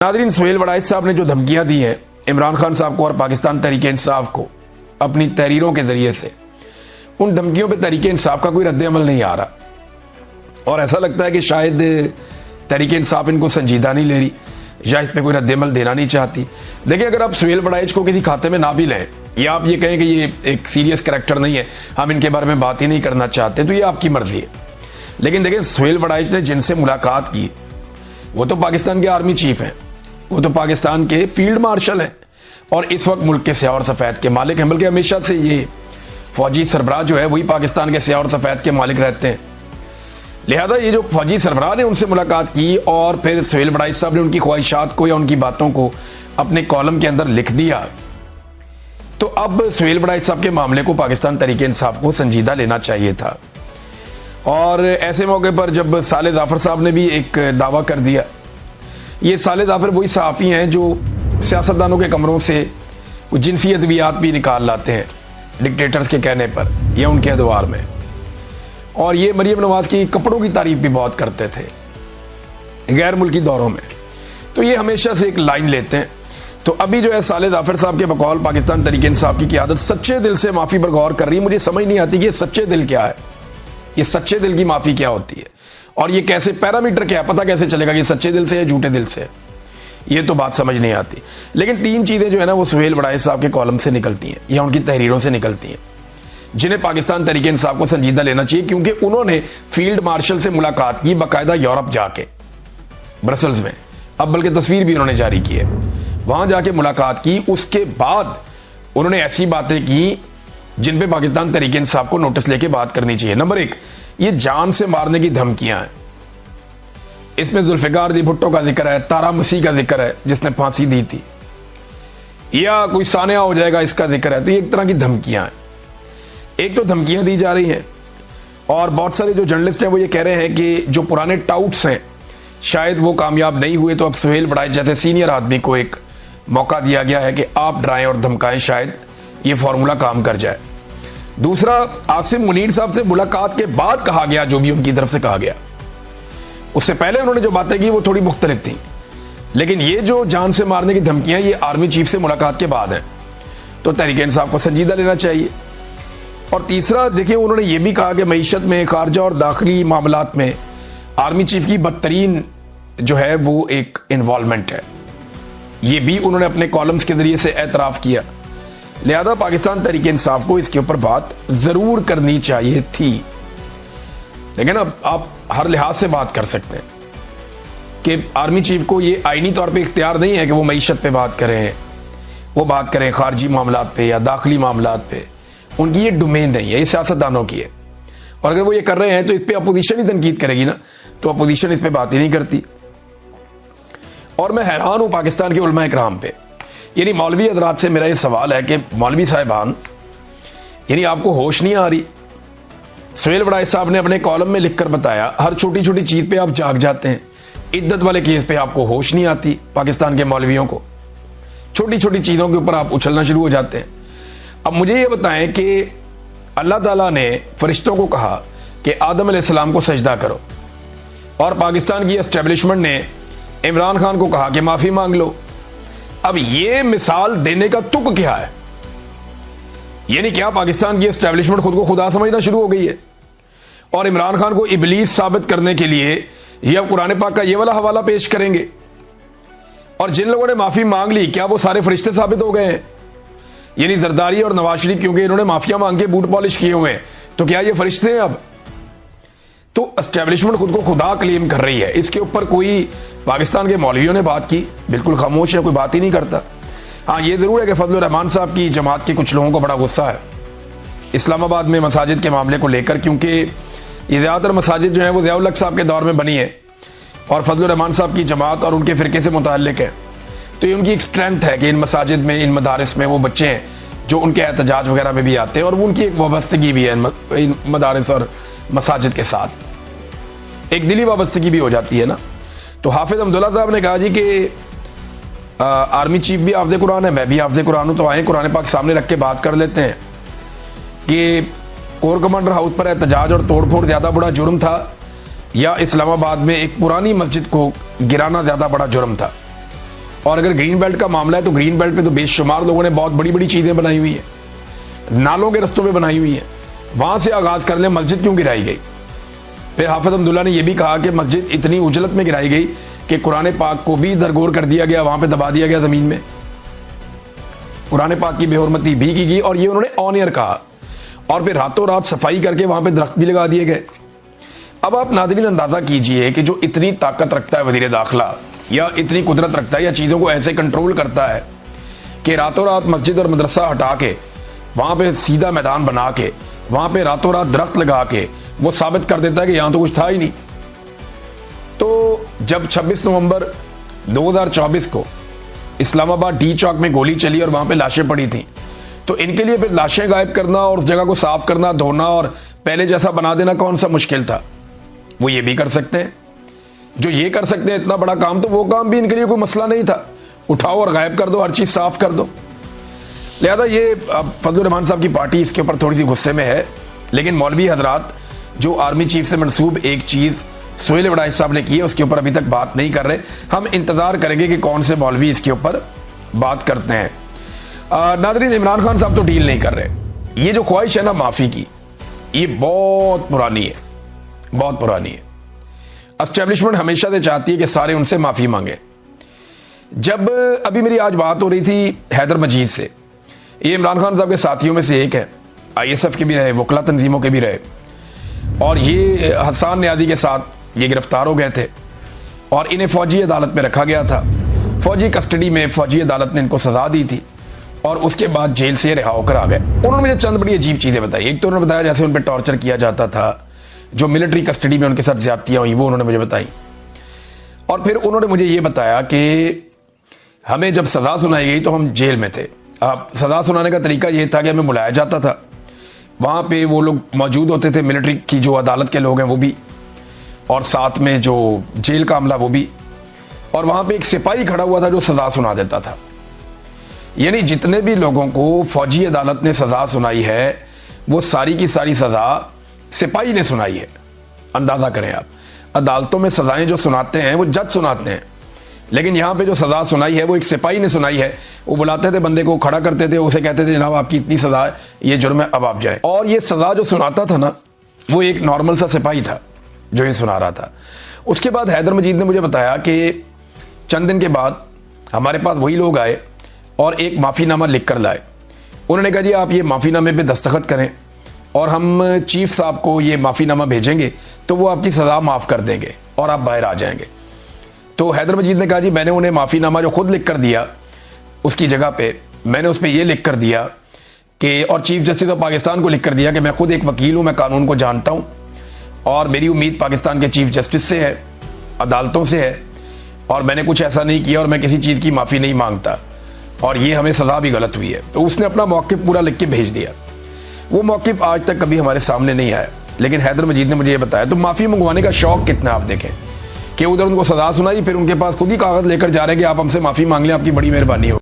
Nadreen, Suhail Waraich साहब ने जो धमकियां दी हैं इमरान खान साहब को और पाकिस्तान तहरीक इंसाफ को अपनी तहरीरों के जरिए से, उन धमकियों पे तहरीक इंसाफ का कोई रद्द अमल नहीं आ रहा और ऐसा लगता है कि शायद तहरीक इंसाफ इनको संजीदा नहीं ले रही या इस पर कोई रद्द अमल देना नहीं चाहती। देखिए, अगर आप सुहेल वड़ाइच को किसी खाते में ना भी लें या आप ये कहें कि ये एक सीरियस कैरेक्टर नहीं है, हम इनके बारे में बात ही नहीं करना चाहते, तो ये आपकी मर्जी है। लेकिन देखिए, सुहेल वड़ाइच ने जिनसे मुलाकात की वो तो पाकिस्तान के आर्मी चीफ हैं, वो तो पाकिस्तान के फील्ड मार्शल हैं और इस वक्त मुल्क के स्याह और सफ़ेद के मालिक हैं। बल्कि हमेशा से ये फौजी सरबराह जो है वही पाकिस्तान के स्याह और सफ़ेद के मालिक रहते हैं। लिहाजा ये जो फौजी सरबराह ने उनसे मुलाकात की और फिर सुहेल वड़ाइच साहब ने उनकी ख्वाहिशात को या उनकी बातों को अपने कॉलम के अंदर लिख दिया, तो अब सुहेल वड़ाइच साहब के मामले को पाकिस्तान तहरीक इंसाफ को संजीदा लेना चाहिए था। और ऐसे मौके पर जब साले जाफर साहब ने भी एक दावा कर दिया, ये साले जाफर वही सहाफ़ी हैं जो सियासतदानों के कमरों से जिनसी अद्वियात भी निकाल लाते हैं डिक्टेटर्स के कहने पर या उनके अदवार में, और ये मरियम नवाज की कपड़ों की तारीफ भी बहुत करते थे गैर मुल्की दौरों में। तो ये हमेशा से एक लाइन लेते हैं। तो अभी जो है साले जाफर साहब के बकौल पाकिस्तान तहरीक इंसाफ की क़यादत सच्चे दिल से माफ़ी पर गौर कर रही है। मुझे समझ नहीं आती कि ये सच्चे दिल क्या है, ये सच्चे दिल की माफ़ी क्या होती है और ये कैसे, पैरामीटर क्या है, पता कैसे चलेगा कि सच्चे दिल से या झूठे दिल से, ये तो बात समझ नहीं आती। लेकिन तीन चीज़ें जो है ना वो सुहेल वड़ाइच साहब के कॉलम से निकलती हैं या उनकी तहरीरों से निकलती हैं जिन्हें पाकिस्तान तहरीक इंसाफ को संजीदा लेना चाहिए, क्योंकि उन्होंने फील्ड मार्शल से मुलाकात की बाकायदा यूरोप जाके, ब्रसल्स में, अब बल्कि तस्वीर भी उन्होंने जारी की है, वहां जाके मुलाकात की। उसके बाद उन्होंने ऐसी बातें की जिन पे पाकिस्तान तहरीक इंसाफ को नोटिस लेके बात करनी चाहिए। नंबर एक, ये जान से मारने की धमकियां हैं। इसमें जुल्फिकार दी भुट्टो का जिक्र है, तारा मसीह का जिक्र है जिसने फांसी दी थी, या कोई सानिया हो जाएगा इसका जिक्र है। तो ये एक तरह की धमकियां हैं। एक तो धमकियां दी जा रही हैं और बहुत सारे जो जर्नलिस्ट हैं वो ये कह रहे हैं कि जो पुराने टाउट्स हैं शायद वो कामयाब नहीं हुए, तो अब सुहेल वड़ाइच जैसे सीनियर आदमी को एक मौका दिया गया है कि आप डराएं और धमकाएं, शायद ये फॉर्मूला काम कर जाए। दूसरा, आसिम मुनीर साहब से मुलाकात के बाद कहा गया जो भी उनकी तरफ से कहा गया, उससे पहले उन्होंने जो बातें की वो थोड़ी मुख्तलिफ थी, लेकिन ये जो जान से मारने की धमकियां ये आर्मी चीफ से मुलाकात के बाद हैं, तो तहरीक इंसाफ को संजीदा लेना चाहिए। और तीसरा, देखिए, उन्होंने ये भी कहा कि मईशत में, खारजा और दाखिली मामलात में आर्मी चीफ की बदतरीन जो है वो एक इन्वॉल्वमेंट है, ये भी उन्होंने अपने कॉलम्स के जरिए से एतराफ़ किया। लिहाजा पाकिस्तान तहरीक इंसाफ को इसके ऊपर बात जरूर करनी चाहिए थी। लेकिन अब आप हर लिहाज से बात कर सकते हैं कि आर्मी चीफ को ये आईनी तौर पे इख्तियार नहीं है कि वो मईशत पे बात करें, वो बात करें खारजी मामलात पे या दाखिली मामलात पे, उनकी ये डोमेन नहीं है, ये सियासतदानों की है। और अगर वो ये कर रहे हैं तो इस पर अपोजिशन ही तनकीद करेगी ना, तो अपोजिशन इस पर बात ही नहीं करती। और मैं हैरान हूं पाकिस्तान के उलमा इकराम पे, यानी मौलवी हजरात से मेरा ये सवाल है कि मौलवी साहिबान, यानी आपको होश नहीं आ रही? सुहेल वड़ाइच साहब ने अपने कॉलम में लिखकर बताया हर छोटी छोटी चीज़ पे आप जाग जाते हैं, इद्दत वाले केस पे आपको होश नहीं आती। पाकिस्तान के मौलवियों को छोटी छोटी चीज़ों के ऊपर आप उछलना शुरू हो जाते हैं। अब मुझे ये बताएं कि अल्लाह ताला ने फरिश्तों को कहा कि आदम अलैहिस्सलाम को सजदा करो और पाकिस्तान की एस्टेब्लिशमेंट ने इमरान खान को कहा कि माफ़ी मांग लो। अब ये मिसाल देने का तुक क्या है? यानी क्या पाकिस्तान की एस्टेब्लिशमेंट खुद को खुदा समझना शुरू हो गई है और इमरान खान को इबलीस साबित करने के लिए ये अब कुरान पाक का ये वाला हवाला पेश करेंगे? और जिन लोगों ने माफ़ी मांग ली क्या वो सारे फरिश्ते साबित हो गए हैं? यानी जरदारी और नवाज शरीफ, क्योंकि इन्होंने माफिया मांग के बूट पॉलिश किए हुए हैं, तो क्या ये फरिश्ते हैं अब? तो एस्टेब्लिशमेंट खुद को खुदा क्लेम कर रही है। इसके ऊपर कोई पाकिस्तान के मौलवियों ने बात की? बिल्कुल खामोश है, कोई बात ही नहीं करता। हाँ, ये जरूर है कि फजलुर रहमान साहब की जमात के कुछ लोगों को बड़ा गुस्सा है इस्लामाबाद में मसाजिद के मामले को लेकर, क्योंकि ये ज़्यादातर मसाजिद जो है वो ज़िया-उल-हक साहब के दौर में बनी है और फजलुर रहमान साहब की जमात और उनके फ़िरके से मुताल्लिक है। तो ये उनकी एक स्ट्रेंथ है कि इन मसाजिद में, इन मदारिस में वो बच्चे हैं जो उनके एहतजाज वगैरह में भी आते हैं और वो उनकी एक वाबस्तगी भी है इन मदारिस और मसाजिद के साथ, एक दिली वाबस्तगी भी हो जाती है ना। तो हाफिज अब्दुल्ला साहब ने कहा जी कि आर्मी चीफ भी हाफिज कुरान है, मैं भी हाफिज कुरान हूँ, तो आए कुरान पाक सामने रख के बात कर लेते हैं कि कोर कमांडर हाउस पर एहतजाज और तोड़फोड़ ज़्यादा बड़ा जुर्म था या इस्लामाबाद में एक पुरानी मस्जिद को गिराना ज़्यादा बड़ा जुर्म था। और अगर ग्रीन बेल्ट का मामला है तो ग्रीन बेल्ट पे तो बेशुमार लोगों ने बहुत बड़ी बड़ी चीजें बनाई हुई है, नालों के रस्तों पे बनाई हुई है। वहां से आगाज कर ले, मस्जिद क्यों गिराई गई? फिर हाफिज अब्दुल्ला ने यह भी कहा कि मस्जिद इतनी उजलत में गिराई गई कि कुरान पाक को भी दरगोर कर दिया गया, वहां पे दबा दिया गया जमीन में, कुरान पाक की बेहुरमती भी की गई। और ये उन्होंने ऑन एयर कहा, और फिर रातों रात सफाई करके वहां पे दरख्त भी लगा दिए गए। अब आप नाज़रीन अंदाजा कीजिए कि जो इतनी ताकत रखता है वज़ीर दाखिला, या इतनी कुदरत रखता है, या चीज़ों को ऐसे कंट्रोल करता है कि रातों रात मस्जिद और मदरसा हटा के वहाँ पे सीधा मैदान बना के वहाँ पे रातों रात दरख्त लगा के वो साबित कर देता है कि यहाँ तो कुछ था ही नहीं। तो जब 26 नवंबर 2024 को इस्लामाबाद डी चौक में गोली चली और वहाँ पे लाशें पड़ी थी, तो इनके लिए फिर लाशें गायब करना और उस जगह को साफ करना, धोना और पहले जैसा बना देना कौन सा मुश्किल था? वो ये भी कर सकते हैं। जो ये कर सकते हैं इतना बड़ा काम, तो वो काम भी इनके लिए कोई मसला नहीं था। उठाओ और गायब कर दो, हर चीज साफ कर दो। लिहाजा ये फजलुर रहमान साहब की पार्टी इसके ऊपर थोड़ी सी गुस्से में है, लेकिन मौलवी हजरात जो आर्मी चीफ से मनसूब एक चीज सोहेल वड़ाई साहब ने की है उसके ऊपर अभी तक बात नहीं कर रहे। हम इंतजार करेंगे कि कौन से मौलवी इसके ऊपर बात करते हैं। नाज़रीन, इमरान खान साहब तो डील नहीं कर रहे। ये जो ख्वाहिश है ना माफी की, ये बहुत पुरानी है, बहुत पुरानी है। एस्टेब्लिशमेंट हमेशा से चाहती है कि सारे उनसे माफी मांगे। जब अभी मेरी आज बात हो रही थी हैदर मजीद से, ये इमरान खान साहब के साथियों में से एक है, ISF के भी रहे, वकला तंजीमों के भी रहे, और ये हसन नियाजी के साथ ये गिरफ्तार हो गए थे और इन्हें फौजी अदालत में रखा गया था। फौजी कस्टडी में फौजी अदालत ने इनको सजा दी थी और उसके बाद जेल से रिहा होकर आ गए। उन्होंने मुझे चंद बड़ी अजीब चीज़ें बताई। एक तो उन्होंने बताया जैसे उन पर टॉर्चर किया जाता था, जो मिलिट्री कस्टडी में उनके साथ ज्यादतियाँ हुई वो उन्होंने मुझे बताई। और फिर उन्होंने मुझे ये बताया कि हमें जब सज़ा सुनाई गई तो हम जेल में थे। अब सज़ा सुनाने का तरीका ये था कि हमें बुलाया जाता था, वहाँ पे वो लोग मौजूद होते थे, मिलिट्री की जो अदालत के लोग हैं वो भी, और साथ में जो जेल का अमला वो भी, और वहाँ पे एक सिपाही खड़ा हुआ था जो सज़ा सुना देता था। यानी जितने भी लोगों को फौजी अदालत ने सज़ा सुनाई है वो सारी की सारी सज़ा सिपाही ने सुनाई है। अंदाज़ा करें आप, अदालतों में सज़ाएं जो सुनाते हैं वो जज सुनाते हैं, लेकिन यहाँ पे जो सज़ा सुनाई है वो एक सिपाही ने सुनाई है। वो बुलाते थे बंदे को, खड़ा करते थे, उसे कहते थे जनाब आपकी इतनी सज़ा है, ये जुर्म है, अब आप जाए। और ये सज़ा जो सुनाता था ना वो एक नॉर्मल सा सिपाही था जो ये सुना रहा था। उसके बाद हैदर मजीद ने मुझे बताया कि चंद दिन के बाद हमारे पास वही लोग आए और एक माफ़ीनामा लिख कर लाए। उन्होंने कहा जी आप ये माफ़ीनामे पे दस्तखत करें और हम चीफ साहब को ये माफ़ीनामा भेजेंगे तो वो आपकी सज़ा माफ़ कर देंगे और आप बाहर आ जाएंगे। तो हैदर मजीद ने कहा जी मैंने उन्हें माफ़ीनामा जो खुद लिख कर दिया, उसकी जगह पे मैंने उस पर यह लिख कर दिया कि, और चीफ जस्टिस ऑफ पाकिस्तान को लिख कर दिया कि मैं खुद एक वकील हूँ, मैं कानून को जानता हूँ और मेरी उम्मीद पाकिस्तान के चीफ जस्टिस से है, अदालतों से है, और मैंने कुछ ऐसा नहीं किया और मैं किसी चीज़ की माफ़ी नहीं मांगता और ये हमें सज़ा भी गलत हुई है। तो उसने अपना मौक़िफ़ पूरा लिख के भेज दिया। वो मौक़िफ़ आज तक कभी हमारे सामने नहीं आया, लेकिन हैदर मजीद ने मुझे ये बताया। तो माफ़ी मंगवाने का शौक़ कितना आप देखें कि उधर उनको सज़ा सुनाई, फिर उनके पास खुद ही कागज़ लेकर जा रहे हैं कि आप हमसे माफ़ी मांग लें, आपकी बड़ी मेहरबानी हो।